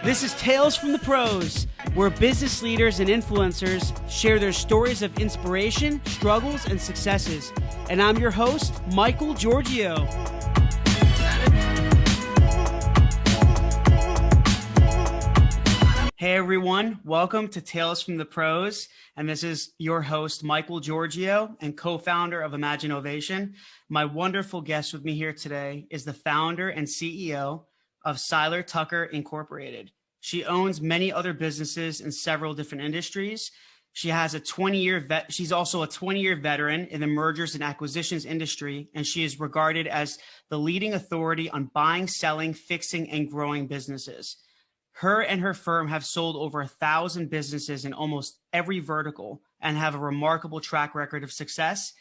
This is Tales from the Pros, where business leaders and influencers share their stories of inspiration, struggles, and successes. And I'm your host, Michael Giorgio. Hey everyone, welcome to Tales from the Pros. And this is your host, Michael Giorgio, and co-founder of Imagine Ovation. My wonderful guest with me here today is the founder and CEO of Seiler Tucker Incorporated. She owns many other businesses in several different industries. She's also a 20-year veteran in the mergers and acquisitions industry, and she is regarded as the leading authority on buying, selling, fixing, and growing businesses. Her and her firm have sold over 1,000 businesses in almost every vertical and have a remarkable track record of success.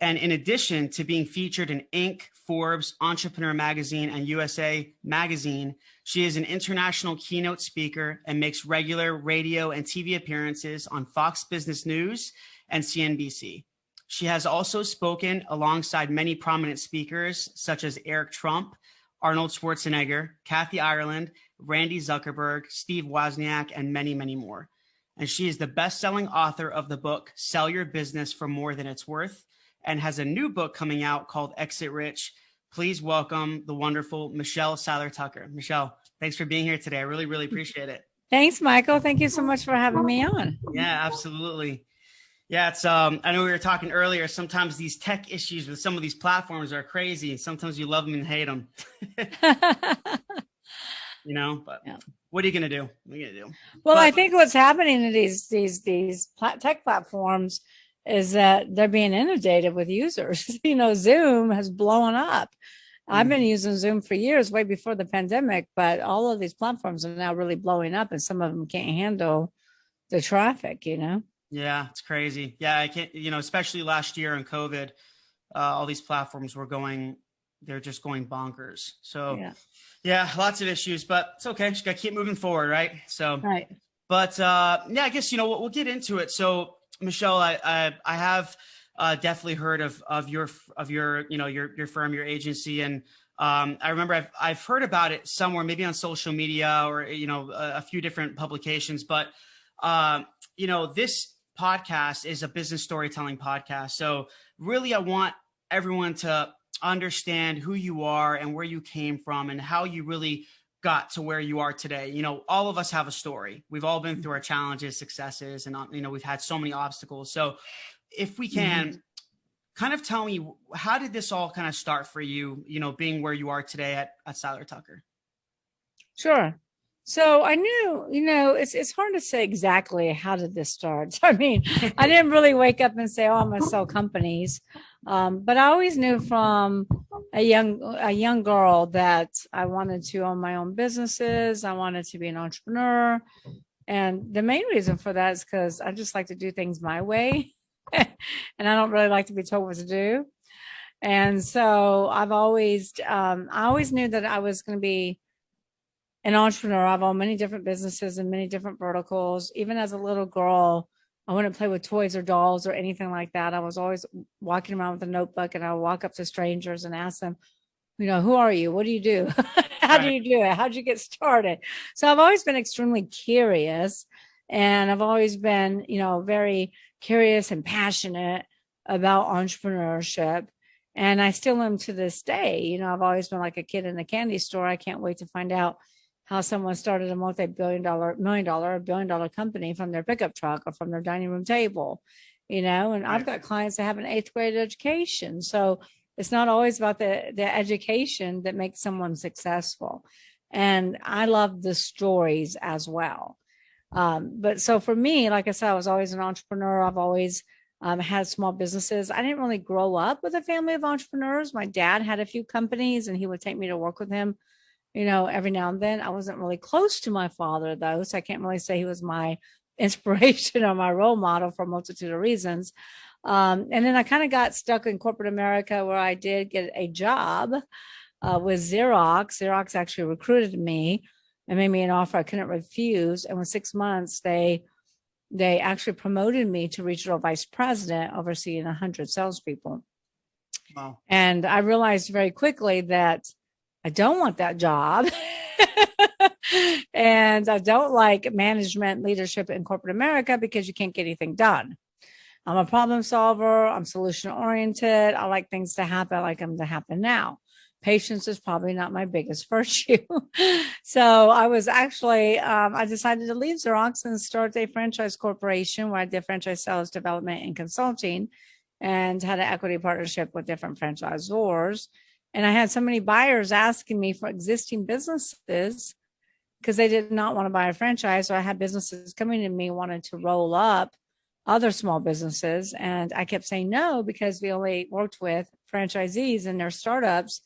And in addition to being featured in Inc., Forbes, Entrepreneur Magazine, and USA Magazine, she is an international keynote speaker and makes regular radio and TV appearances on Fox Business News and CNBC. She has also spoken alongside many prominent speakers such as Eric Trump, Arnold Schwarzenegger, Kathy Ireland, Randi Zuckerberg, Steve Wozniak, and many, many more. And she is the best-selling author of the book, Sell Your Business for More Than It's Worth, and has a new book coming out called Exit Rich. Please welcome the wonderful Michelle Seiler Tucker. Michelle, thanks for being here today. I really, really appreciate it. Thanks, Michael. Thank you so much for having me on. Yeah, absolutely. Yeah, it's I know we were talking earlier, sometimes these tech issues with some of these platforms are crazy. Sometimes you love them and hate them. But yeah. What are you going to do? What are you going to do? Well, I think what's happening to these tech platforms is that they're being inundated with users. Zoom has blown up. I've been using Zoom for years, way before the pandemic, but all of these platforms are now really blowing up and some of them can't handle the traffic, Yeah, it's crazy. Yeah, I can't, especially last year in COVID, all these platforms they're just going bonkers. So yeah, lots of issues, but it's okay. Just got to keep moving forward, right? So, right. But I guess, we'll get into it. So Michelle, I have definitely heard of your firm, your agency. And I remember I've heard about it somewhere, maybe on social media or, a few different publications, but this podcast is a business storytelling podcast. So really, I want everyone to understand who you are and where you came from and how you really got to where you are today. All of us have a story. We've all been through our challenges, successes, and, we've had so many obstacles. So if we can kind of tell me, how did this all kind of start for you, being where you are today at Seiler Tucker? Sure. So I knew, it's hard to say exactly how did this start. I mean, I didn't really wake up and say, I'm going to sell companies. But I always knew from a young girl that I wanted to own my own businesses. I wanted to be an entrepreneur. And the main reason for that is because I just like to do things my way. And I don't really like to be told what to do. And so I always knew that I was going to be an entrepreneur. I've owned many different businesses and many different verticals. Even as a little girl, I wouldn't play with toys or dolls or anything like that. I was always walking around with a notebook, and I would walk up to strangers and ask them, who are you? What do you do? How do you do it? How'd you get started? So I've always been extremely curious, and I've always been, very curious and passionate about entrepreneurship. And I still am to this day. I've always been like a kid in a candy store. I can't wait to find out how someone started a million dollar company from their pickup truck or from their dining room table, and I've got clients that have an 8th grade education. So it's not always about the education that makes someone successful. And I love the stories as well. But so for me, like I said, I was always an entrepreneur. I've always had small businesses. I didn't really grow up with a family of entrepreneurs. My dad had a few companies and he would take me to work with him, every now and then. I wasn't really close to my father though, so I can't really say he was my inspiration or my role model for a multitude of reasons. And then I kind of got stuck in corporate America, where I did get a job with Xerox. Xerox actually recruited me and made me an offer I couldn't refuse. And within 6 months, they actually promoted me to regional vice president, overseeing 100 salespeople. Wow. And I realized very quickly that I don't want that job. And I don't like management, leadership in corporate America because you can't get anything done. I'm a problem solver. I'm solution oriented. I like things to happen. I like them to happen now. Patience is probably not my biggest virtue. So I was actually, I decided to leave Xerox and start a franchise corporation where I did franchise sales, development, and consulting, and had an equity partnership with different franchisors. And I had so many buyers asking me for existing businesses because they did not want to buy a franchise. So I had businesses coming to me wanting to roll up other small businesses. And I kept saying no because we only worked with franchisees and their startups.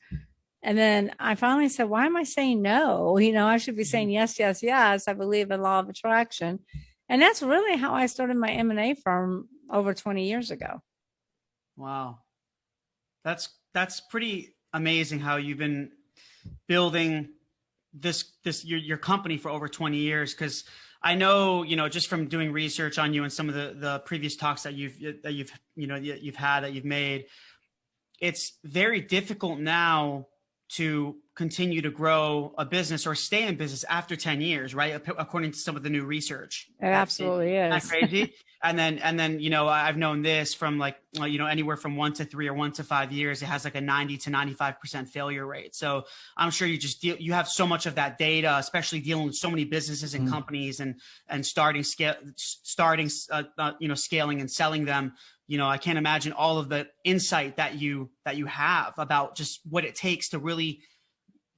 And then I finally said, why am I saying no? I should be saying yes, yes, yes. I believe in law of attraction. And that's really how I started my M&A firm over 20 years ago. Wow. That's pretty amazing how you've been building this your company for over 20 years. Cause I know, just from doing research on you and some of the previous talks that you've had, that you've made, it's very difficult now to continue to grow a business or stay in business after 10 years, right? According to some of the new research. It absolutely is. Isn't that crazy? And then, I've known this from anywhere from 1 to 3 or 1 to 5 years, it has like a 90 to 95% failure rate. So I'm sure you have so much of that data, especially dealing with so many businesses and companies and scaling and selling them. I can't imagine all of the insight that you have about just what it takes to really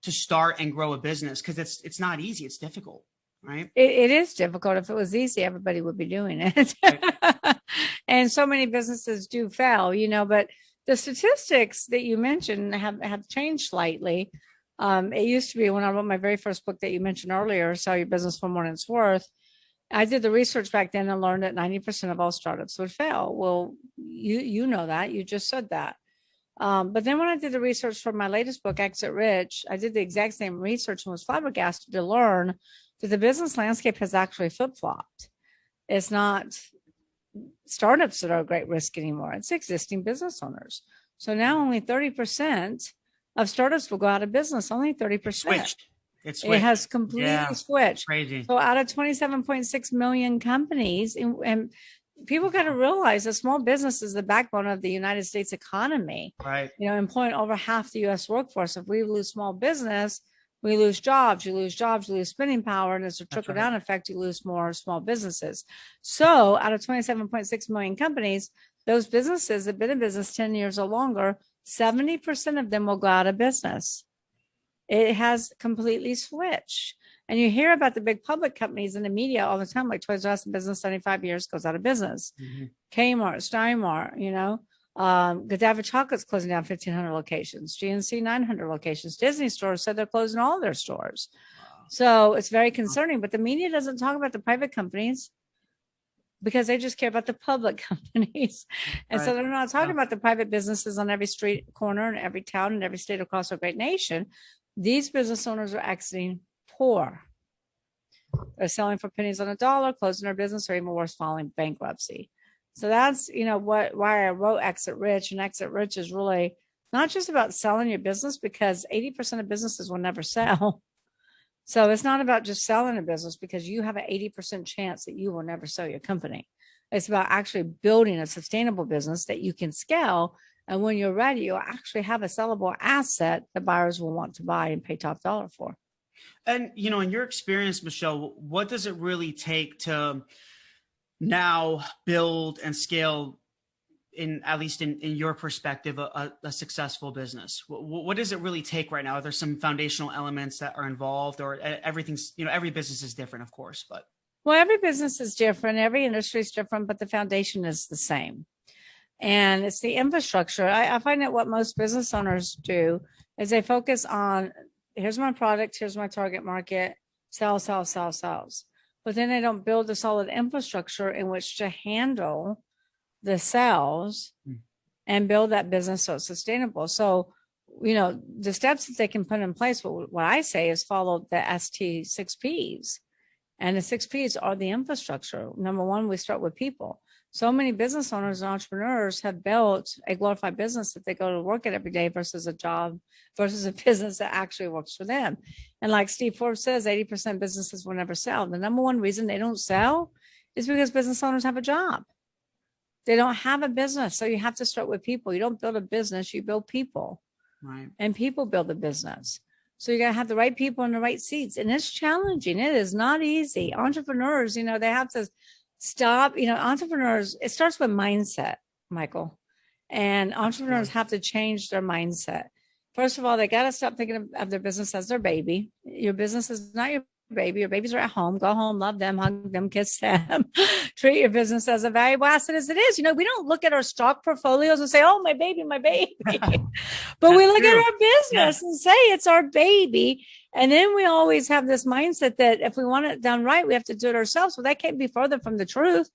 to start and grow a business. Cause it's not easy. It's difficult. Right. It is difficult. If it was easy, everybody would be doing it. Right. And so many businesses do fail, but the statistics that you mentioned have changed slightly. It used to be when I wrote my very first book that you mentioned earlier, Sell Your Business for More Than It's Worth. I did the research back then and learned that 90% of all startups would fail. Well, you know that. You just said that. But then when I did the research for my latest book, Exit Rich, I did the exact same research and was flabbergasted to learn that the business landscape has actually flip-flopped. It's not startups that are a great risk anymore. It's existing business owners. So now only 30% of startups will go out of business. Only 30%. Switched. It has completely switched. Crazy. So out of 27.6 million companies, and people got to realize that small business is the backbone of the United States economy. Right. Employing over half the U.S. workforce. If we lose small business, we lose jobs, you lose spending power, and as a trickle down effect, you lose more small businesses. So out of 27.6 million companies, those businesses that have been in business 10 years or longer, 70% of them will go out of business. It has completely switched. And you hear about the big public companies in the media all the time, like Toys R Us in business 75 years, goes out of business. Mm-hmm. Kmart, Steinmart, Godiva Chocolate's closing down 1,500 locations, GNC 900 locations. Disney stores said they're closing all their stores. Wow. So it's very concerning, but the media doesn't talk about the private companies because they just care about the public companies. And so they're not talking about the private businesses on every street corner in every town and every state across our great nation. These business owners are exiting poor. They're selling for pennies on a dollar, closing their business, or even worse, filing bankruptcy. So that's, why I wrote Exit Rich. And Exit Rich is really not just about selling your business, because 80% of businesses will never sell. So it's not about just selling a business, because you have an 80% chance that you will never sell your company. It's about actually building a sustainable business that you can scale. And when you're ready, you'll actually have a sellable asset that buyers will want to buy and pay top dollar for. And, in your experience, Michelle, what does it really take to now build and scale, at least in your perspective, a successful business? What does it really take right now? Are there some foundational elements that are involved, or everything's, every business is different, of course, but. Well, every business is different. Every industry is different, but the foundation is the same. And it's the infrastructure. I find that what most business owners do is they focus on, here's my product, here's my target market, sell. But then they don't build a solid infrastructure in which to handle the sales and build that business so it's sustainable. So, the steps that they can put in place, what I say is follow the ST 6 Ps. And the 6 Ps are the infrastructure. Number one, we start with people. So many business owners and entrepreneurs have built a glorified business that they go to work at every day versus a job, versus a business that actually works for them. And like Steve Forbes says, 80% businesses will never sell. The number one reason they don't sell is because business owners have a job. They don't have a business. So you have to start with people. You don't build a business, you build people. Right. And people build a business. So you got to have the right people in the right seats. And it's challenging. It is not easy. Entrepreneurs, they have to stop, entrepreneurs, it starts with mindset, Michael. And entrepreneurs have to change their mindset. First of all, they got to stop thinking of their business as their baby. Your business is not your baby. Your babies are at home. Go home, love them, hug them, kiss them. Treat your business as a valuable asset as it is. We don't look at our stock portfolios and say, oh, my baby, my baby. But we look at our business and say it's our baby. And then we always have this mindset that if we want it done right, we have to do it ourselves. Well, that can't be further from the truth.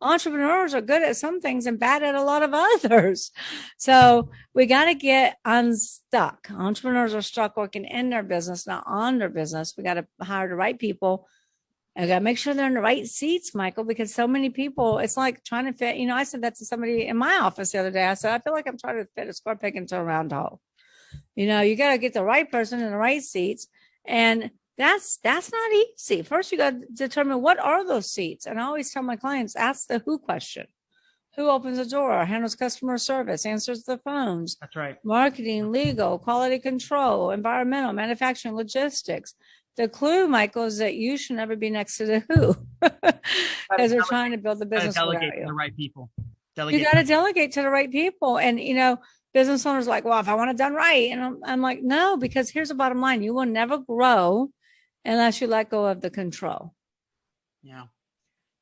Entrepreneurs are good at some things and bad at a lot of others. So we got to get unstuck. Entrepreneurs are stuck working in their business, not on their business. We got to hire the right people. And got to make sure they're in the right seats, Michael, because so many people, it's like trying to fit. I said that to somebody in my office the other day. I said, I feel like I'm trying to fit a square peg into a round hole. You got to get the right person in the right seats. And that's not easy. First, you got to determine what are those seats. And I always tell my clients, ask the who question. Who opens the door, handles customer service, answers the phones. That's right. Marketing, legal, quality control, environmental, manufacturing, logistics. The clue, Michael, is that you should never be next to the who because they're trying to build the business. Delegate to the right people. You got to delegate to the right people. And, business owners are like, well, if I want it done right. And I'm like, no, because here's the bottom line. You will never grow unless you let go of the control. Yeah.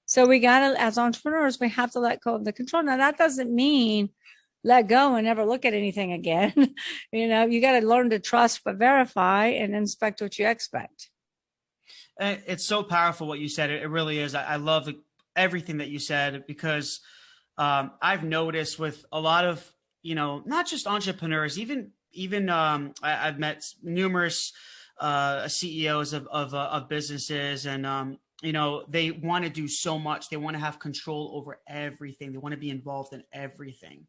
So we got to, as entrepreneurs, we have to let go of the control. Now, that doesn't mean let go and never look at anything again. You got to learn to trust, but verify and inspect what you expect. It's so powerful what you said. It really is. I love everything that you said because I've noticed with a lot of, not just entrepreneurs, even I've met numerous CEOs of businesses and, they want to do so much. They want to have control over everything. They want to be involved in everything.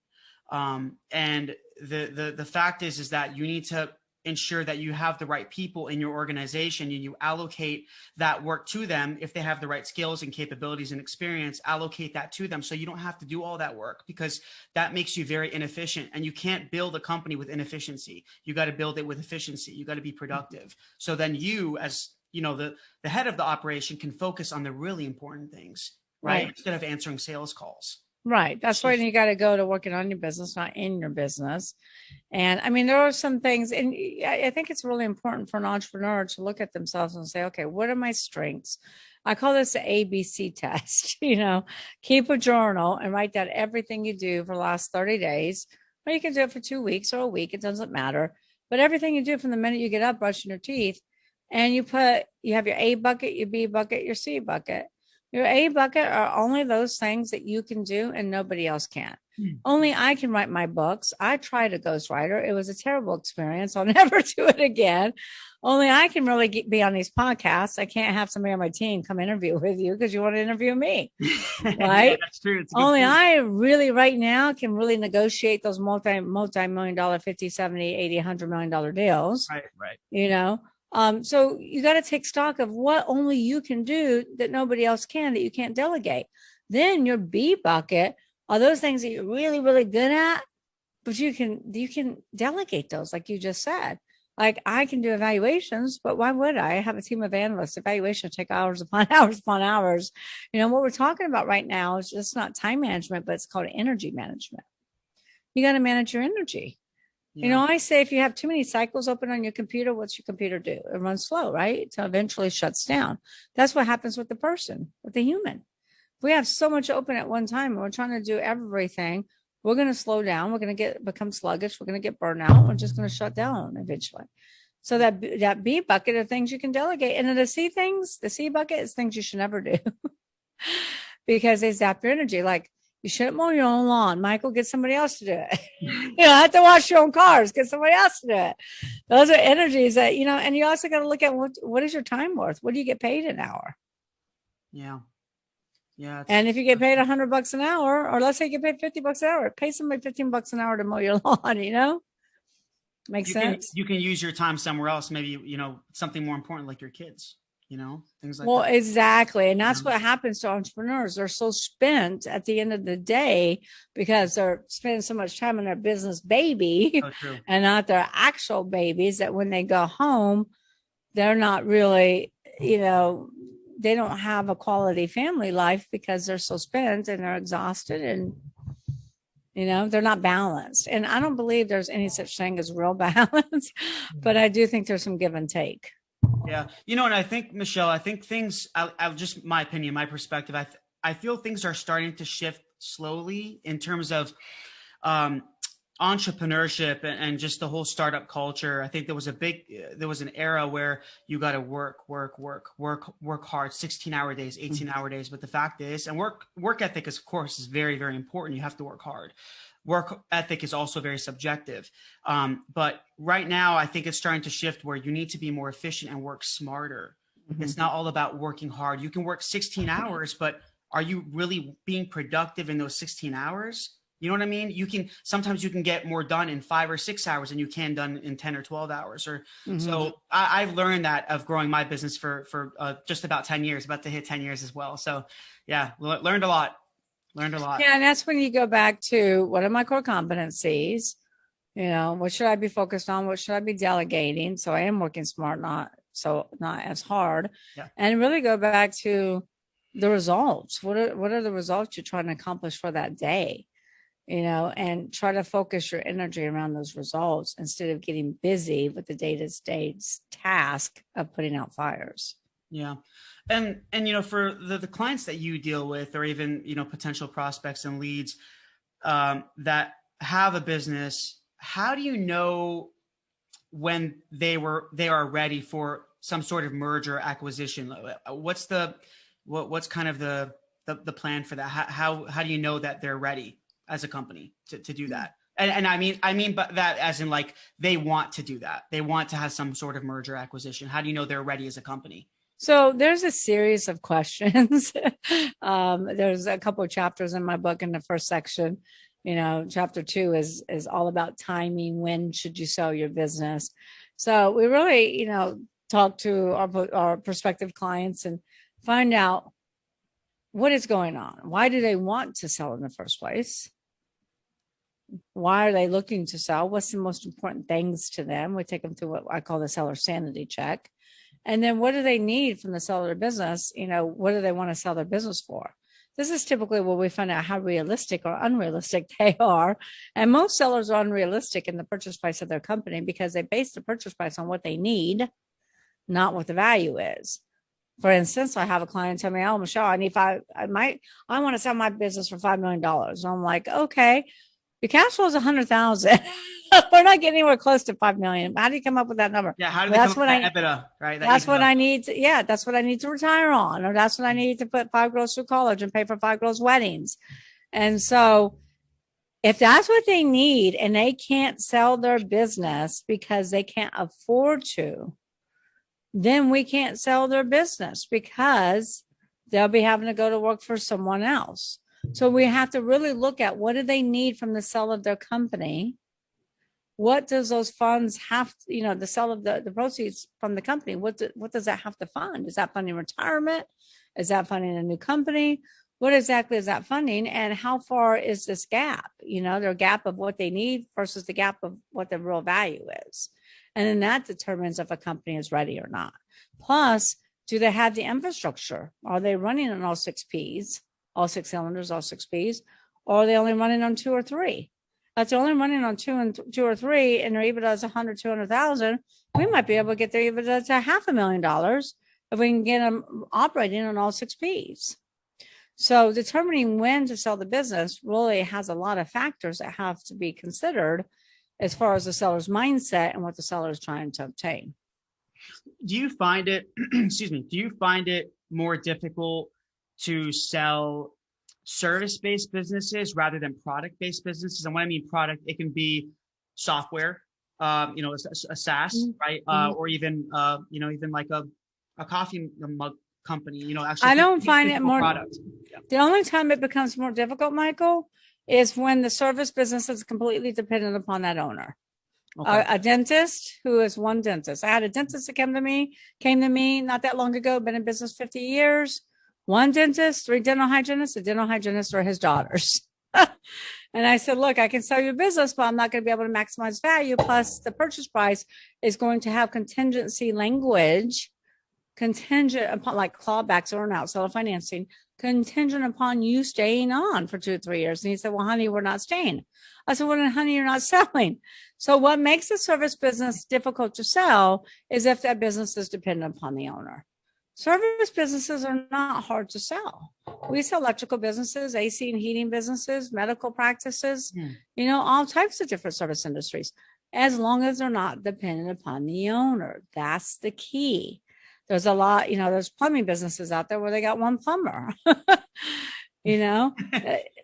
And the fact is that you need to ensure that you have the right people in your organization and you allocate that work to them. If they have the right skills and capabilities and experience, allocate that to them. So you don't have to do all that work because that makes you very inefficient and you can't build a company with inefficiency. You got to build it with efficiency. You got to be productive. So then you, as the head of the operation, can focus on the really important things, right? Instead of answering sales calls. Right. That's right. And you got to go to working on your business, not in your business. And I mean, there are some things, and I think it's really important for an entrepreneur to look at themselves and say, okay, what are my strengths? I call this the ABC test, keep a journal and write down everything you do for the last 30 days, or you can do it for 2 weeks or a week. It doesn't matter. But everything you do from the minute you get up, brushing your teeth, and you have your A bucket, your B bucket, your C bucket. Your A bucket are only those things that you can do and nobody else can. Only I can write my books. I tried a ghostwriter. It was a terrible experience. I'll never do it again. Only I can really be on these podcasts. I can't have somebody on my team come interview with you because you want to interview me. Right? Yeah, that's true. Only point. I really right now can really negotiate those multi-million dollar, 50, 70, 80, $100 million deals. Right. So you got to take stock of what only you can do that nobody else can, that you can't delegate. Then your B bucket are those things that you're really, really good at, but you can delegate those, like you just said. Like I can do evaluations, but why would I have a team of analysts? Evaluations take hours upon hours upon hours. What we're talking about right now is just not time management, but it's called energy management. You got to manage your energy. Yeah. I say if you have too many cycles open on your computer, what's your computer do? It runs slow, right? So eventually shuts down. That's what happens with the person, with the human. If we have so much open at one time and we're trying to do everything, we're going to slow down. We're going to become sluggish. We're going to get burnout. We're just going to shut down eventually. So that B bucket are things you can delegate. And then the C bucket is things you should never do because they zap your energy. Like, you shouldn't mow your own lawn. Michael, get somebody else to do it. You don't have to wash your own cars. Get somebody else to do it. Those are energies that, and you also got to look at what is your time worth? What do you get paid an hour? Yeah. Yeah. And if you get paid $100 an hour, or let's say you get paid $50 an hour, pay somebody $15 an hour to mow your lawn, Makes sense. You can use your time somewhere else. Maybe, something more important like your kids, things like Well, that. exactly. And that's what happens to entrepreneurs. They're so spent at the end of the day because they're spending so much time on their business baby and not their actual babies, that when they go home, they're not really, they don't have a quality family life because they're so spent and they're exhausted, and they're not balanced. And I don't believe there's any such thing as real balance, but I do think there's some give and take. Yeah. And I think, Michelle, things, I'll just my opinion, my perspective, I feel things are starting to shift slowly in terms of entrepreneurship and just the whole startup culture. I think there was an era where you got to work hard, 16-hour days, 18-hour days. But the fact is, and work ethic is, of course, is very, very important. You have to work hard. Work ethic is also very subjective. But right now, I think it's starting to shift where you need to be more efficient and work smarter. Mm-hmm. It's not all about working hard. You can work 16 hours, but are you really being productive in those 16 hours? You know what I mean? Sometimes you can get more done in 5 or 6 hours than you can done in 10 or 12 hours. So I've learned that of growing my business for just about 10 years, about to hit 10 years as well. So yeah, learned a lot. Yeah. And that's when you go back to, what are my core competencies? What should I be focused on? What should I be delegating? So I am working smart, not as hard. Yeah. And really go back to the results. What are the results you're trying to accomplish for that day? And try to focus your energy around those results instead of getting busy with the day-to-day task of putting out fires. Yeah. And for the clients that you deal with, or even, potential prospects and leads that have a business, how do you know when they are ready for some sort of merger acquisition? What's kind of the plan for that? How do you know that they're ready as a company to do that? And I mean, but that as in, like, they want to do that. They want to have some sort of merger acquisition. How do you know they're ready as a company? So there's a series of questions. There's a couple of chapters in my book. In the first section, chapter 2 is all about timing. When should you sell your business? So we really, talk to our prospective clients and find out what is going on. Why do they want to sell in the first place? Why are they looking to sell? What's the most important things to them? We take them through what I call the seller sanity check. And then what do they need from the seller of business? What do they want to sell their business for? This is typically where we find out how realistic or unrealistic they are. And most sellers are unrealistic in the purchase price of their company because they base the purchase price on what they need, not what the value is. For instance, I have a client tell me, "Oh, Michelle, I want to sell my business for $5 million. And I'm like, okay, your cash flow is 100,000. We're not getting anywhere close to 5 million. How do you come up with that number? Yeah, how do they come up with that EBITDA, right? That's what I need to, that's what I need to retire on, or that's what I need to put 5 girls through college and pay for 5 girls' weddings. And so if that's what they need and they can't sell their business because they can't afford to, then we can't sell their business because they'll be having to go to work for someone else. So we have to really look at, what do they need from the sale of their company? What does those funds have, the sale of the proceeds from the company, what does that have to fund? Is that funding retirement? Is that funding a new company? What exactly is that funding? And how far is this gap? Their gap of what they need versus the gap of what the real value is. And then that determines if a company is ready or not. Plus, do they have the infrastructure? Are they running on all 6 Ps, all 6 cylinders, all 6 Ps? Or are they only running on 2 or 3? If they're only running on 2 or 3 and their EBITDA is 100, 200,000, we might be able to get their EBITDA to $500,000 if we can get them operating on all 6 Ps. So determining when to sell the business really has a lot of factors that have to be considered as far as the seller's mindset and what the seller is trying to obtain. Do you find it, do you find it more difficult to sell service-based businesses rather than product-based businesses? And when I mean product, it can be software, a SaaS, right? Or even, even like a coffee mug company, actually I don't find it more product. Yeah. The only time it becomes more difficult, Michael, is when the service business is completely dependent upon that owner. Okay. A dentist who is one dentist. I had a dentist that came to me not that long ago, been in business 50 years. One dentist, 3 dental hygienists. The dental hygienists are his daughters. And I said, look, I can sell you a business, but I'm not going to be able to maximize value. Plus, the purchase price is going to have contingency language, contingent upon like clawbacks or an outsell of financing, contingent upon you staying on for 2 or 3 years. And he said, well, honey, we're not staying. I said, well, then, honey, you're not selling. So what makes a service business difficult to sell is if that business is dependent upon the owner. Service businesses are not hard to sell. We sell electrical businesses, AC and heating businesses, medical practices, all types of different service industries, as long as they're not dependent upon the owner. That's the key. There's a lot, there's plumbing businesses out there where they got one plumber,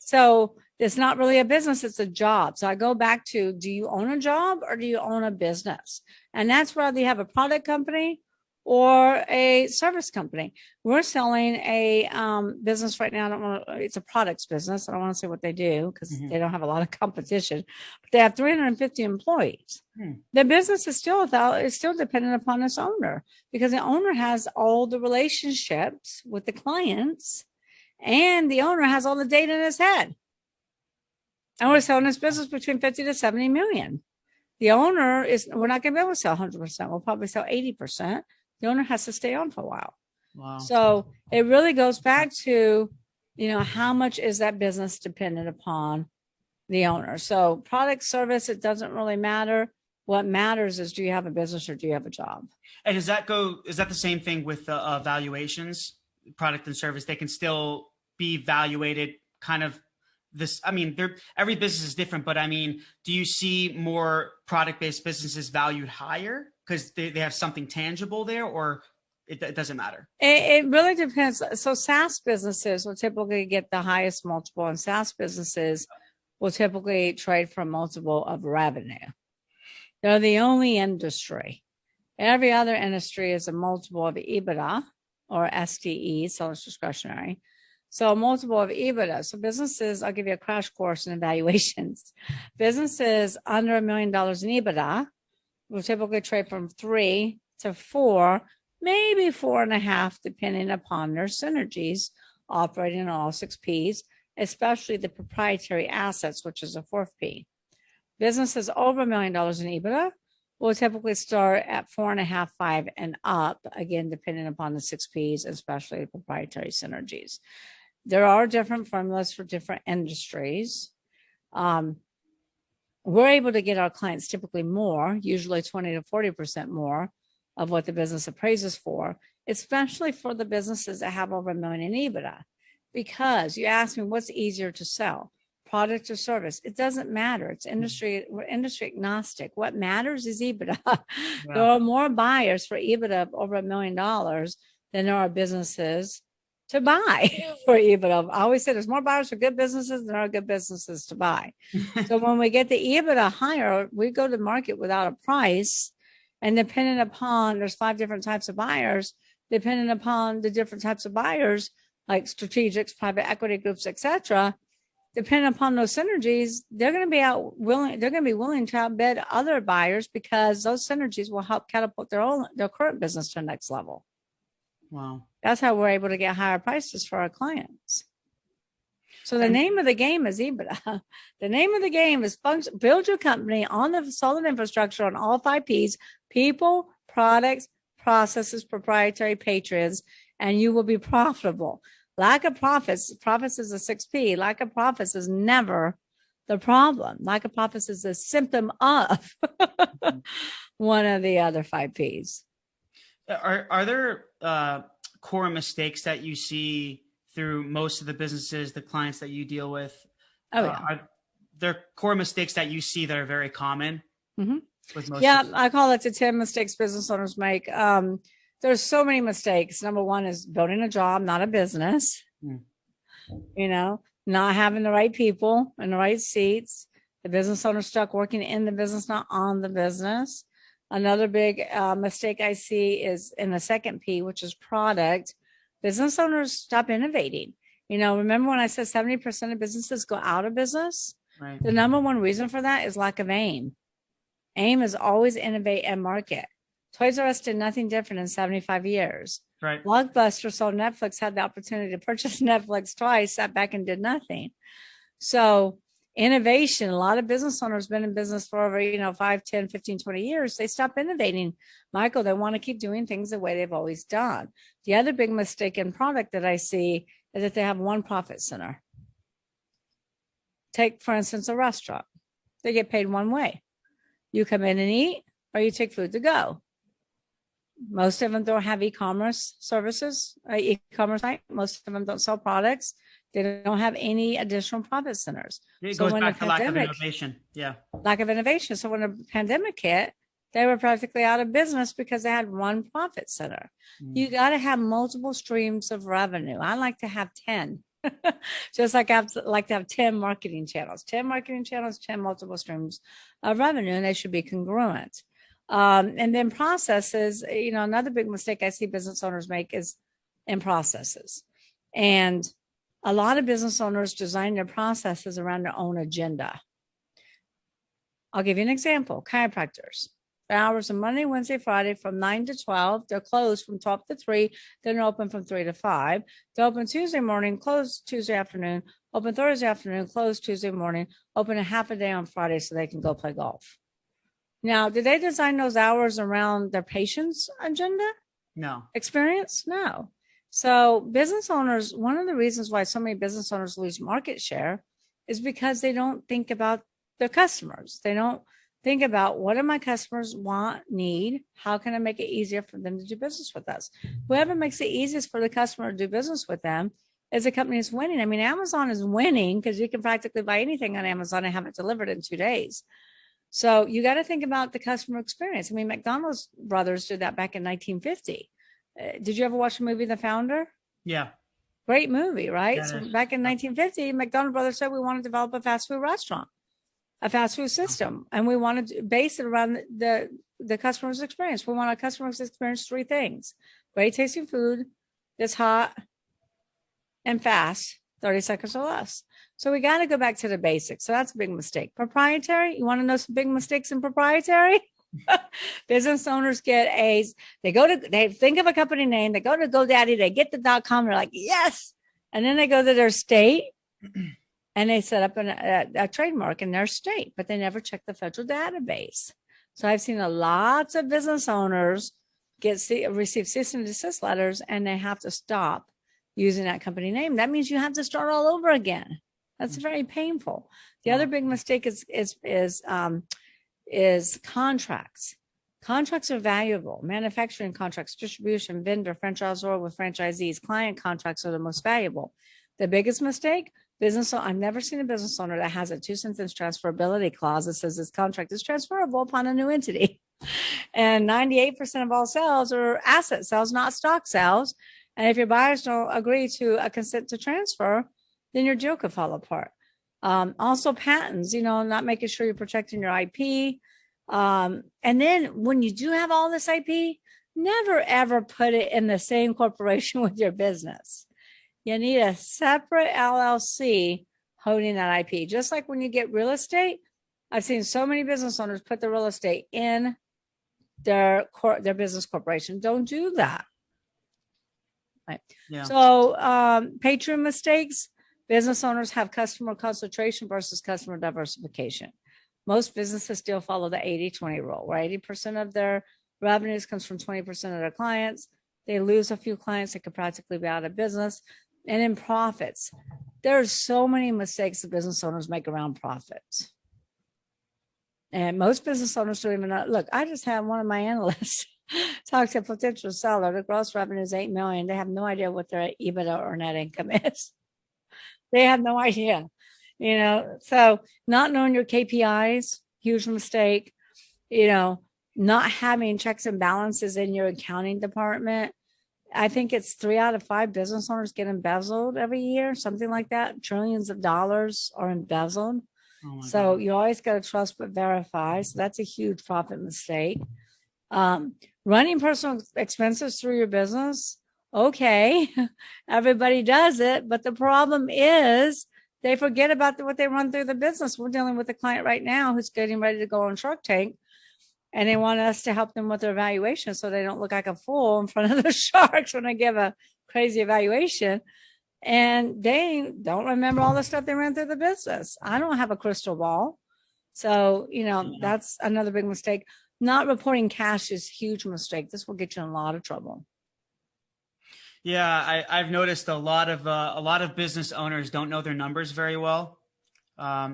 so it's not really a business, it's a job. So I go back to, do you own a job or do you own a business? And that's whether you have a product company or a service company. We're selling a business right now. It's a products business. I don't want to say what they do because they don't have a lot of competition, but they have 350 employees. The business is still dependent upon its owner because the owner has all the relationships with the clients and the owner has all the data in his head. And we're selling this business between 50 to 70 million. The owner we're not going to be able to sell 100%. We'll probably sell 80%. The owner has to stay on for a while. Wow. So it really goes back to, how much is that business dependent upon the owner? So product, service, it doesn't really matter. What matters is, do you have a business or do you have a job? And is that the same thing with valuations, product and service? They can still be valuated kind of this. I mean, every business is different, but I mean, do you see more product-based businesses valued higher because they have something tangible there, or it doesn't matter? It really depends. So SaaS businesses will typically get the highest multiple, and SaaS businesses will typically trade for a multiple of revenue. They're the only industry. Every other industry is a multiple of EBITDA or SDE, seller's discretionary. So a multiple of EBITDA. So businesses, I'll give you a crash course in evaluations. Businesses under $1 million in EBITDA will typically trade from 3 to 4, maybe 4.5, depending upon their synergies operating on all 6 Ps, especially the proprietary assets, which is a 4th P. Businesses over $1 million in EBITDA will typically start at 4.5, 5, and up, again, depending upon the 6 Ps, especially the proprietary synergies. There are different formulas for different industries. We're able to get our clients typically more, usually 20 to 40% more of what the business appraises for, especially for the businesses that have over $1 million in EBITDA. Because you asked me, what's easier to sell, product or service? It doesn't matter. It's industry. We're industry agnostic. What matters is EBITDA. Yeah. There are more buyers for EBITDA of over $1 million than there are businesses to buy for EBITDA. I always say there's more buyers for good businesses than there are good businesses to buy. So when we get the EBITDA higher, we go to market without a price. And depending upon, there's 5 different types of buyers, depending upon the different types of buyers, like strategics, private equity groups, etc. Depending upon those synergies, they're going to be willing to outbid other buyers because those synergies will help catapult their current business to the next level. Wow. That's how we're able to get higher prices for our clients. So the name of the game is EBITDA. The name of the game is build your company on the solid infrastructure on all 5 Ps: people, products, processes, proprietary, patrons, and you will be profitable. Lack of profits is a 6 P. Lack of profits is never the problem. Lack of profits is a symptom of one of the other 5 Ps. Are there core mistakes that you see through most of the businesses, the clients that you deal with? Oh, yeah. Are there core mistakes that you see that are very common? Mm-hmm. With most I call it the 10 mistakes business owners make. There's so many mistakes. Number 1 is building a job, not a business. Not having the right people in the right seats. The business owner stuck working in the business, not on the business. Another big mistake I see is in the 2nd P, which is product. Business owners stop innovating. Remember when I said 70% of businesses go out of business? Right. The number one reason for that is lack of aim. Aim is always innovate and market. Toys R Us did nothing different in 75 years. Right. Blockbuster sold Netflix, had the opportunity to purchase Netflix twice, sat back and did nothing. So innovation, a lot of business owners been in business for over, 5, 10, 15, 20 years. They stop innovating. Michael, they want to keep doing things the way they've always done. The other big mistake in product that I see is that they have one profit center. Take, for instance, a restaurant. They get paid one way. You come in and eat, or you take food to go. Most of them don't have e-commerce services, e-commerce site. Most of them don't sell products. They don't have any additional profit centers. It goes back to lack of innovation. Yeah. Lack of innovation. So when the pandemic hit, they were practically out of business because they had one profit center. You got to have multiple streams of revenue. I like to have 10. Just like I like to have 10 marketing channels, 10 multiple streams of revenue, and they should be congruent. And then processes, another big mistake I see business owners make is in processes. And a lot of business owners design their processes around their own agenda. I'll give you an example. Chiropractors. Their hours are Monday, Wednesday, Friday from 9 to 12. They're closed from 12 to 3. Then they're open from 3 to 5. They're open Tuesday morning, closed Tuesday afternoon, open Thursday afternoon, closed Tuesday morning, open a half a day on Friday so they can go play golf. Now, did they design those hours around their patient's agenda? No. Experience? No. So business owners, one of the reasons why so many business owners lose market share is because they don't think about their customers. They don't think about what do my customers want, need, how can I make it easier for them to do business with us? Whoever makes it easiest for the customer to do business with them is a company that's winning. I mean, Amazon is winning because you can practically buy anything on Amazon and have it delivered in 2 days. So you got to think about the customer experience. I mean, McDonald's brothers did that back in 1950. Did you ever watch the movie The Founder? Yeah. Great movie, right? So back in 1950, McDonald's brothers said we want to develop a fast food restaurant, a fast food system, and we wanted to base it around the customer's experience. We want our customers to experience 3 things: great tasting food that's hot and fast, 30 seconds or less. So we got to go back to the basics. So that's a big mistake. Proprietary. You want to know some big mistakes in proprietary? Business owners get A's. They think of a company name. They go to GoDaddy. They get the .com. They're like, yes. And then they go to their state and they set up a trademark in their state, but they never check the federal database. So I've seen lots of business owners receive cease and desist letters, and they have to stop using that company name. That means you have to start all over again. That's very painful. The other big mistake is contracts. Contracts are valuable. Manufacturing contracts, distribution, vendor, franchisor with franchisees, client contracts are the most valuable. The biggest mistake, I've never seen a business owner that has a 2-sentence transferability clause that says this contract is transferable upon a new entity. And 98% of all sales are asset sales, not stock sales. And if your buyers don't agree to a consent to transfer, then your deal could fall apart. Also patents, not making sure you're protecting your IP. And then when you do have all this IP, never ever put it in the same corporation with your business. You need a separate LLC holding that IP. Just like when you get real estate, I've seen so many business owners put the real estate in their business corporation. Don't do that. Right. Yeah. So Patreon mistakes. Business owners have customer concentration versus customer diversification. Most businesses still follow the 80-20 rule, where 80% of their revenues comes from 20% of their clients. They lose a few clients that could practically be out of business. And in profits, there's so many mistakes that business owners make around profits. And most business owners don't even know. Look, I just had one of my analysts talk to a potential seller. The gross revenue is $8 million. They have no idea what their EBITDA or net income is. They have no idea, so not knowing your KPIs, huge mistake, not having checks and balances in your accounting department. I think it's 3 out of 5 business owners get embezzled every year, something like that. Trillions of dollars are embezzled. So God. You always got to trust but verify. So that's a huge profit mistake. Running personal expenses through your business Okay, everybody does it. But the problem is they forget about what they run through the business. We're dealing with a client right now who's getting ready to go on Shark Tank, and they want us to help them with their evaluation so they don't look like a fool in front of the sharks when they give a crazy evaluation. And they don't remember all the stuff they ran through the business. I don't have a crystal ball. So, that's another big mistake. Not reporting cash is a huge mistake. This will get you in a lot of trouble. Yeah, I've noticed a lot of business owners don't know their numbers very well. I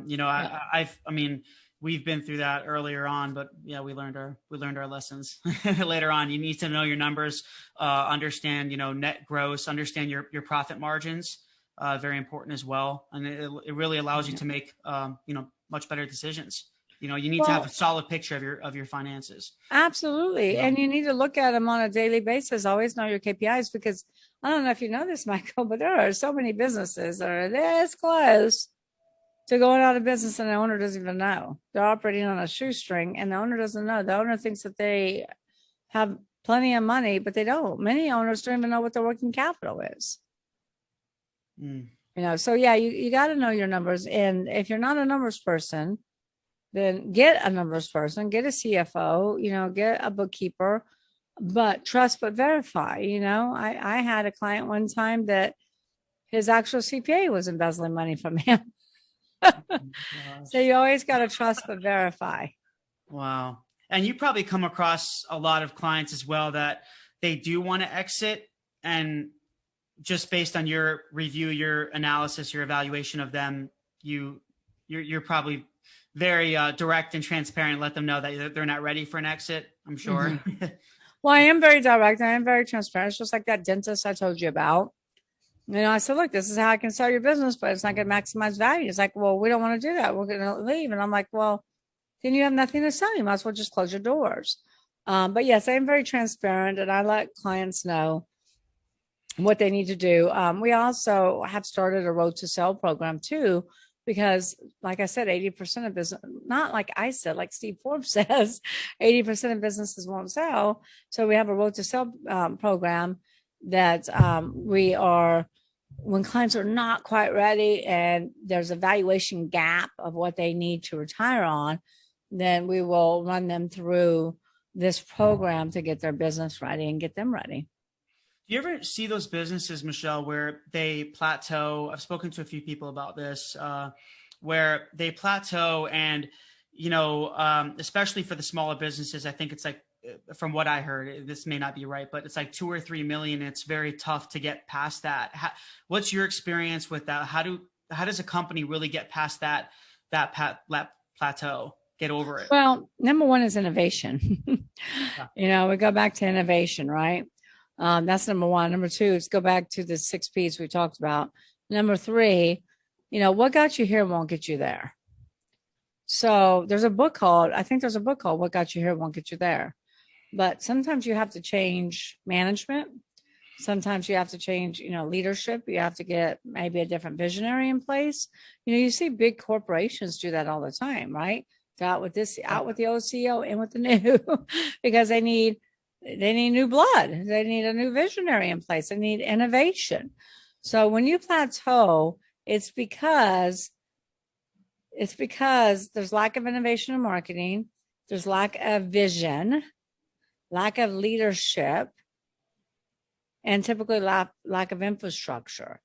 mean, we've been through that earlier on, but yeah, we learned our lessons later on. You need to know your numbers, understand, net gross, understand your profit margins, very important as well. And it really allows you to make, much better decisions. You need to have a solid picture of your finances. Absolutely. And you need to look at them on a daily basis. Always know your KPIs, because I don't know if you know this, Michael, but there are so many businesses that are this close to going out of business and the owner doesn't even know. They're operating on a shoestring and the owner doesn't know. The owner thinks that they have plenty of money, but they don't. Many owners don't even know what their working capital is. So yeah, you got to know your numbers. And if you're not a numbers person, then get a numbers person, get a CFO, get a bookkeeper, but trust but verify. I had a client one time that his actual CPA was embezzling money from him. So you always got to trust but verify. Wow. And you probably come across a lot of clients as well that they do want to exit, and just based on your review, your analysis, your evaluation of them, you're probably very direct and transparent. Let them know that they're not ready for an exit, I'm sure. Mm-hmm. Well, I am very direct. I am very transparent. It's just like that dentist I told you about. I said, look, this is how I can sell your business, but it's not going to maximize value. It's like, well, we don't want to do that. We're going to leave. And I'm like, well, then you have nothing to sell. You might as well just close your doors. But yes, I'm very transparent, and I let clients know what they need to do. We also have started a road to sell program too, because like I said, 80% of business, not like I said, like Steve Forbes says, 80% of businesses won't sell. So we have a road to sell program that we are, when clients are not quite ready and there's a valuation gap of what they need to retire on, then we will run them through this program to get their business ready and get them ready. Do you ever see those businesses, Michelle, where they plateau? I've spoken to a few people about this, where they plateau and, especially for the smaller businesses, I think it's like, from what I heard, this may not be right, but it's like 2 or 3 million. It's very tough to get past that. What's your experience with that? How does a company really get past that plateau, get over it? Well, number one is innovation. We go back to innovation, right? That's number one. Number two is go back to the 6 P's we talked about. Number three, what got you here won't get you there. So there's a book called What Got You Here Won't Get You There. But sometimes you have to change management. Sometimes you have to change, leadership. You have to get maybe a different visionary in place. You see big corporations do that all the time, right? Out with the old CEO, in with the new, because they need new blood. They need a new visionary in place. They need innovation. So when you plateau, it's because there's lack of innovation in marketing. There's lack of vision, lack of leadership, and typically lack of infrastructure.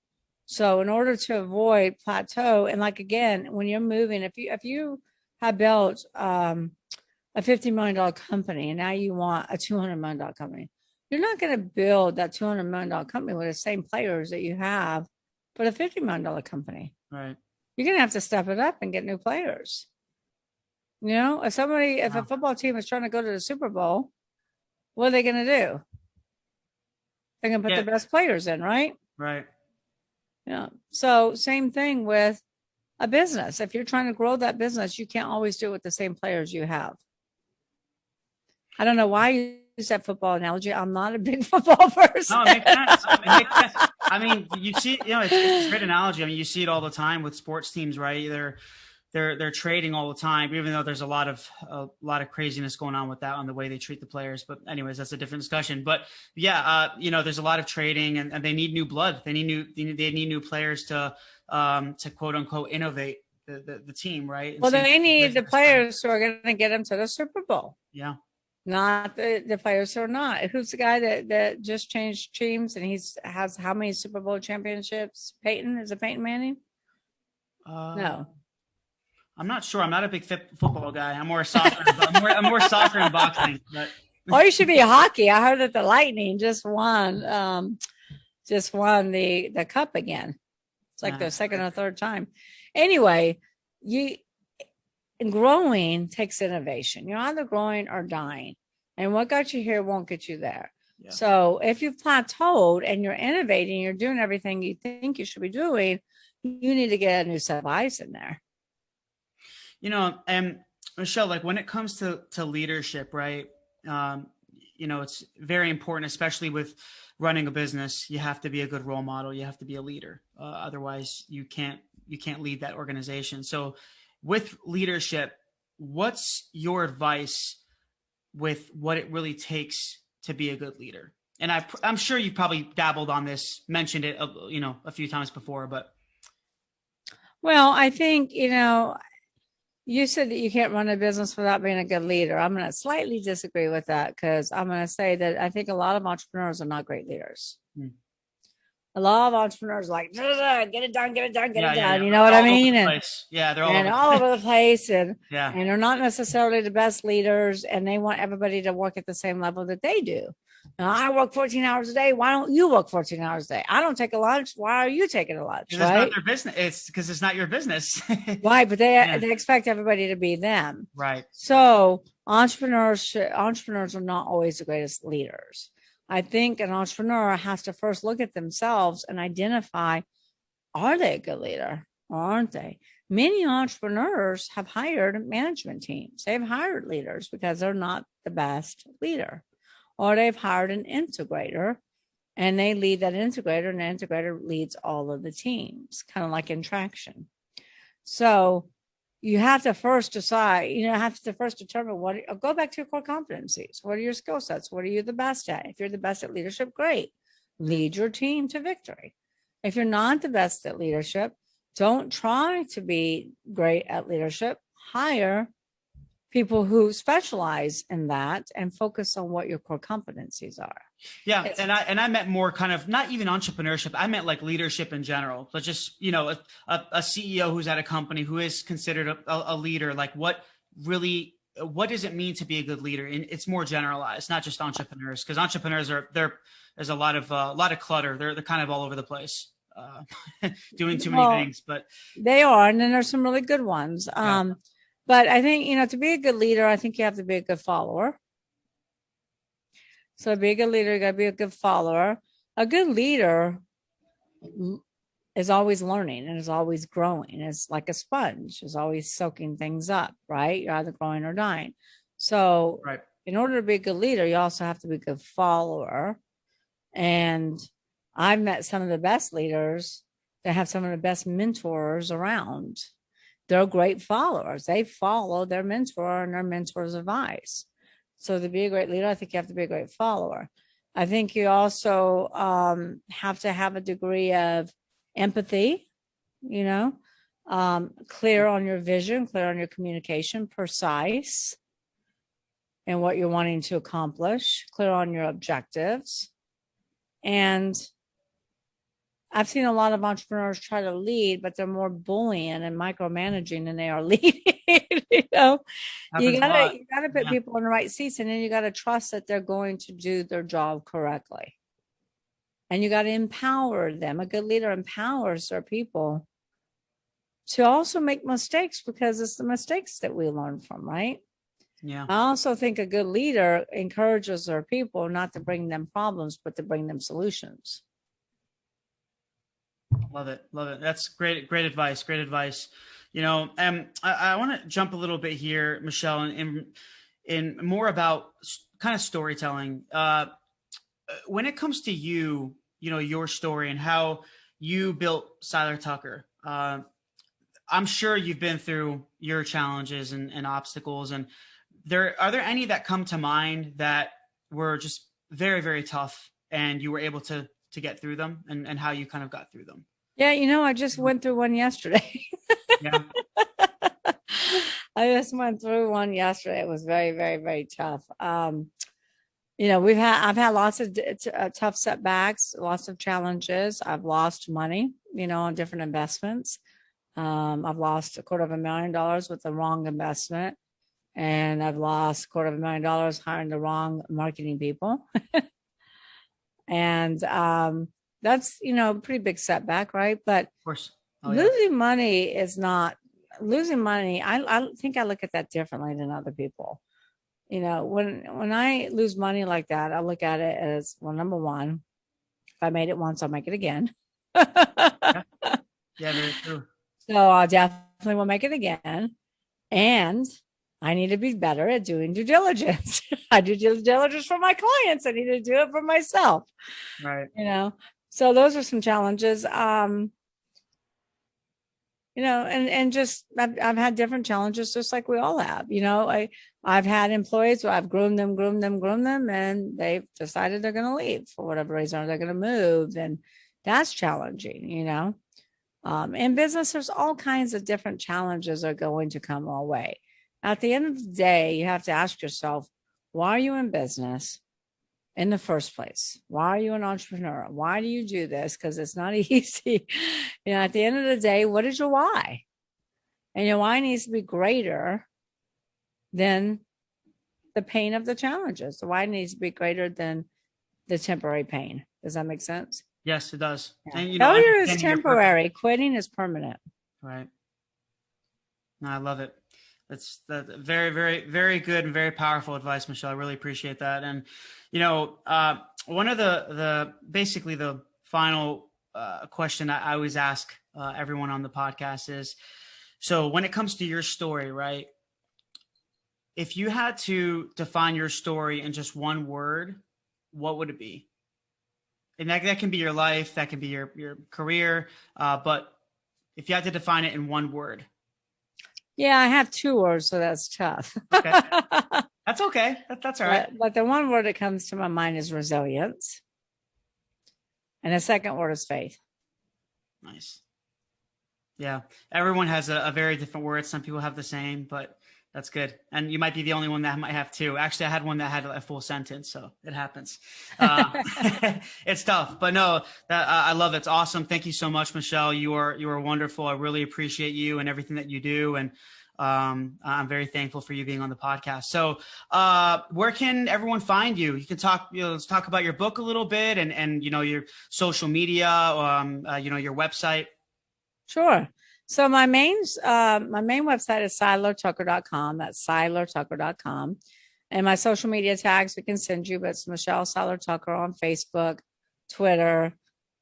So in order to avoid plateau, and like, again, when you're moving, if you have built a $50 million company and now you want a $200 million company, you're not going to build that $200 million company with the same players that you have for a $50 million company. Right. You're going to have to step it up and get new players. If a football team is trying to go to the Super Bowl, what are they going to do? They're going to put the best players in, right? Right. Yeah. So same thing with a business. If you're trying to grow that business, you can't always do it with the same players you have. I don't know why you use that football analogy. I'm not a big football person. No, it makes sense. I mean, you see, it's a great analogy. I mean, you see it all the time with sports teams, right? they're trading all the time, even though there's a lot of craziness going on with that, on the way they treat the players. But anyways, that's a different discussion. But yeah, there's a lot of trading, and they need new blood. They need new players to quote unquote innovate the team, right? And well, they need the players who are going to get them to the Super Bowl. Yeah. Not the players who are not. Who's the guy that just changed teams and has how many Super Bowl championships? Peyton? Is it Peyton Manning? No. I'm not sure. I'm not a big football guy. I'm more soccer. I'm more soccer and boxing. But. Oh, you should be hockey. I heard that the Lightning just won the cup again. It's like their second or third time. Anyway, growing takes innovation. You're either growing or dying. And what got you here won't get you there. Yeah. So if you've plateaued and you're innovating, you're doing everything you think you should be doing, you need to get a new set of eyes in there. And Michelle, like when it comes to leadership, right? It's very important, especially with running a business. You have to be a good role model. You have to be a leader. Otherwise you can't lead that organization. So with leadership, what's your advice with what it really takes to be a good leader? And I'm sure you probably dabbled on this, mentioned it, a few times before, but. Well, I think, you said that you can't run a business without being a good leader. I'm going to slightly disagree with that, because I'm going to say that I think a lot of entrepreneurs are not great leaders. A lot of entrepreneurs are like, get it done. Yeah. You know what I mean? They're all over the place. And yeah. And they're not necessarily the best leaders, and they want everybody to work at the same level that they do. Now, I work 14 hours a day. Why don't you work 14 hours a day? I don't take a lunch. Why are you taking a lunch? Right? It's not their business. It's because it's not your business. Right. But they expect everybody to be them. Right. So entrepreneurs are not always the greatest leaders. I think an entrepreneur has to first look at themselves and identify, are they a good leader or aren't they? Many entrepreneurs have hired management teams. They've hired leaders because they're not the best leader. Or they've hired an integrator and they lead that integrator, and the integrator leads all of the teams, kind of like in Traction. So you have to first decide, determine go back to your core competencies. What are your skill sets? What are you the best at? If you're the best at leadership, great. Lead your team to victory. If you're not the best at leadership, don't try to be great at leadership. Hire people who specialize in that and focus on what your core competencies are. Yeah. And I meant more kind of not even entrepreneurship. I meant like leadership in general, but just, a CEO who's at a company who is considered a leader. Like what does it mean to be a good leader? And it's more generalized, not just entrepreneurs, because entrepreneurs there's a lot of clutter. They're kind of all over the place, doing too many things, but they are. And then there's some really good ones. Yeah. But I think, to be a good leader, I think you have to be a good follower. So to be a good leader, you got to be a good follower. A good leader is always learning and is always growing. It's like a sponge, is always soaking things up, right? You're either growing or dying. So right. In order to be a good leader, you also have to be a good follower. And I've met some of the best leaders that have some of the best mentors around. They're great followers. They follow their mentor and their mentor's advice. So to be a great leader, I think you have to be a great follower. I think you also have to have a degree of empathy, clear on your vision, clear on your communication, precise in what you're wanting to accomplish, clear on your objectives. And I've seen a lot of entrepreneurs try to lead, but they're more bullying and micromanaging than they are leading. You gotta put people in the right seats, and then you gotta trust that they're going to do their job correctly. And you gotta empower them. A good leader empowers their people to also make mistakes, because it's the mistakes that we learn from, right? Yeah. I also think a good leader encourages their people not to bring them problems, but to bring them solutions. Love it. That's great advice. Great advice. I want to jump a little bit here, Michelle, in more about kind of storytelling. When it comes to your story and how you built Seiler Tucker, I'm sure you've been through your challenges and obstacles, and are there any that come to mind that were just very, very tough and you were able to get through them, and how you kind of got through them? Yeah, I just went through one yesterday. Yeah. I just went through one yesterday. It was very, very, very tough. I've had lots of tough setbacks, lots of challenges. I've lost money, on different investments. I've lost $250,000 with the wrong investment, and I've lost $250,000 hiring the wrong marketing people. And that's, a pretty big setback, right? But Of course. losing money is not losing money. I think I look at that differently than other people. When I lose money like that, I look at it as, well, number one, if I made it once, I'll make it again. Yeah, very true. So I definitely will make it again. And I need to be better at doing due diligence. I do due diligence for my clients. I need to do it for myself. Right. So those are some challenges. And just I've had different challenges, just like we all have. I've had employees who I've groomed them, and they've decided they're going to leave for whatever reason, or they're going to move, and that's challenging. In business, there's all kinds of different challenges are going to come our way. At the end of the day, you have to ask yourself, why are you in business in the first place? Why are you an entrepreneur? Why do you do this? Because it's not easy. At the end of the day, what is your why? And your why needs to be greater than the pain of the challenges. The why needs to be greater than the temporary pain. Does that make sense? Yes, it does. Yeah. And failure is temporary. Quitting is permanent. Right. No, I love it. That's very, very, very good and very powerful advice, Michelle. I really appreciate that. And, one of basically the final question I always ask everyone on the podcast is, so when it comes to your story, right? If you had to define your story in just one word, what would it be? And that can be your life, that can be your career. But if you had to define it in one word. Yeah, I have 2 words, so that's tough. Okay. That's okay. That's all right. But the one word that comes to my mind is resilience. And the second word is faith. Nice. Yeah. Everyone has a very different word. Some people have the same, but that's good. And you might be the only one that might have 2. Actually, I had one that had a full sentence, so it happens. It's tough, but no, I love it. It's awesome. Thank you so much, Michelle. You are wonderful. I really appreciate you and everything that you do. And I'm very thankful for you being on the podcast. So where can everyone find you? You can talk, let's talk about your book a little bit and your social media, your website. Sure. So my main website is seilertucker.com. That's seilertucker.com. And my social media tags we can send you, but it's Michelle Seiler Tucker on Facebook, Twitter,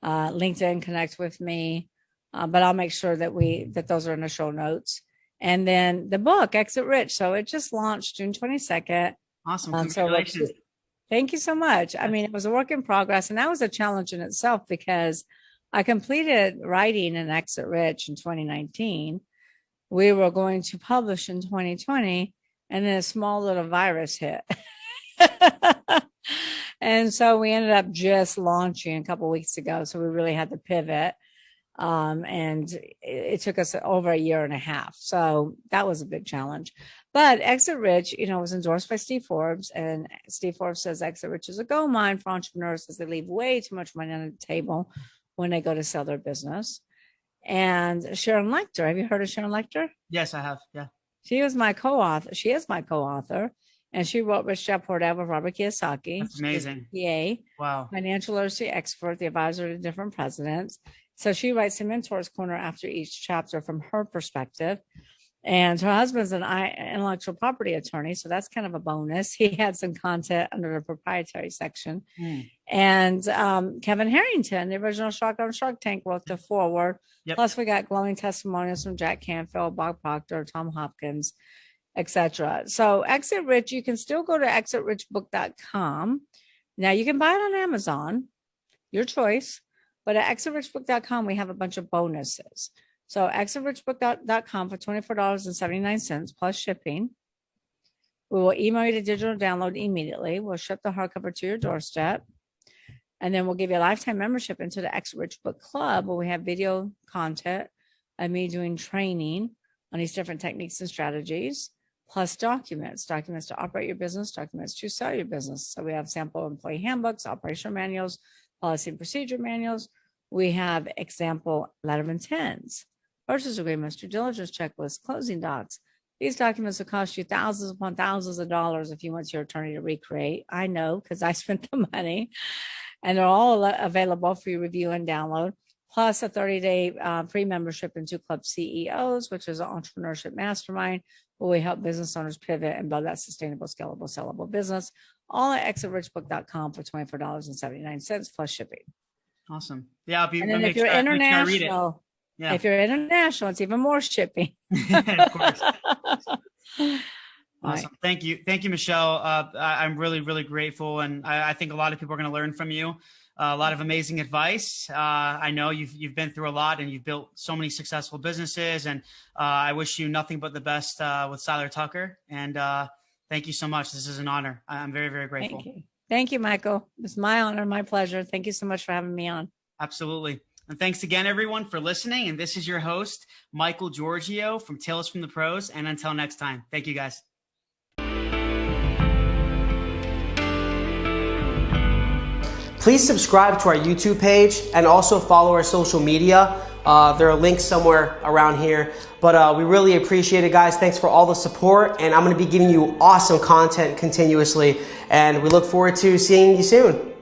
LinkedIn, connect with me. But I'll make sure that those are in the show notes. And then the book, Exit Rich. So it just launched June 22nd. Awesome. Congratulations. Thank you so much. I mean, it was a work in progress, and that was a challenge in itself because I completed writing an Exit Rich in 2019. We were going to publish in 2020, and then a small little virus hit. And so we ended up just launching a couple of weeks ago. So we really had to pivot. And it took us over 1.5 years. So that was a big challenge. But Exit Rich, was endorsed by Steve Forbes. And Steve Forbes says Exit Rich is a gold mine for entrepreneurs as they leave way too much money on the table when they go to sell their business. And Sharon Lechter, have you heard of Sharon Lechter? Yes, I have. Yeah. She is my co-author, and she wrote Rich Dad Poor Dad with Robert Kiyosaki. That's amazing. PA, wow. Financial literacy expert, the advisor to different presidents. So she writes the Mentor's Corner after each chapter from her perspective. And her husband's an intellectual property attorney, so that's kind of a bonus. He had some content under the proprietary section. And Kevin Harrington, the original Shark on Shark Tank, wrote the foreword. Yep. Plus, we got glowing testimonials from Jack Canfield, Bob Proctor, Tom Hopkins, etc. So Exit Rich, you can still go to exitrichbook.com. Now, you can buy it on Amazon, your choice. But at exitrichbook.com, we have a bunch of bonuses. So exitrichbook.com for $24.79 plus shipping. We will email you the digital download immediately. We'll ship the hardcover to your doorstep. And then we'll give you a lifetime membership into the Exit Rich Book Club, where we have video content of me doing training on these different techniques and strategies, plus documents to operate your business, documents to sell your business. So we have sample employee handbooks, operational manuals, policy and procedure manuals. We have example letter of intents, purchase agreements, due diligence checklists, closing docs. These documents will cost you thousands upon thousands of dollars if you want your attorney to recreate. I know, because I spent the money. And they're all available for your review and download, plus a 30-day free membership into Club CEOs, which is an entrepreneurship mastermind, where we help business owners pivot and build that sustainable, scalable, sellable business, all at exitrichbook.com for $24.79 plus shipping. Awesome. Yeah, and then if you're international, if you're international, it's even more shipping. Of course. Awesome. Thank you. Thank you, Michelle. I'm really, really grateful. And I think a lot of people are going to learn from you. A lot of amazing advice. I know you've been through a lot and you've built so many successful businesses. And I wish you nothing but the best with Seiler Tucker. And thank you so much. This is an honor. I'm very, very grateful. Thank you. Thank you, Michael. It's my honor, my pleasure. Thank you so much for having me on. Absolutely. And thanks again, everyone, for listening. And this is your host, Michael Giorgio from Tales from the Pros. And until next time, thank you, guys. Please subscribe to our YouTube page and also follow our social media. There are links somewhere around here. But we really appreciate it, guys. Thanks for all the support. And I'm going to be giving you awesome content continuously. And we look forward to seeing you soon.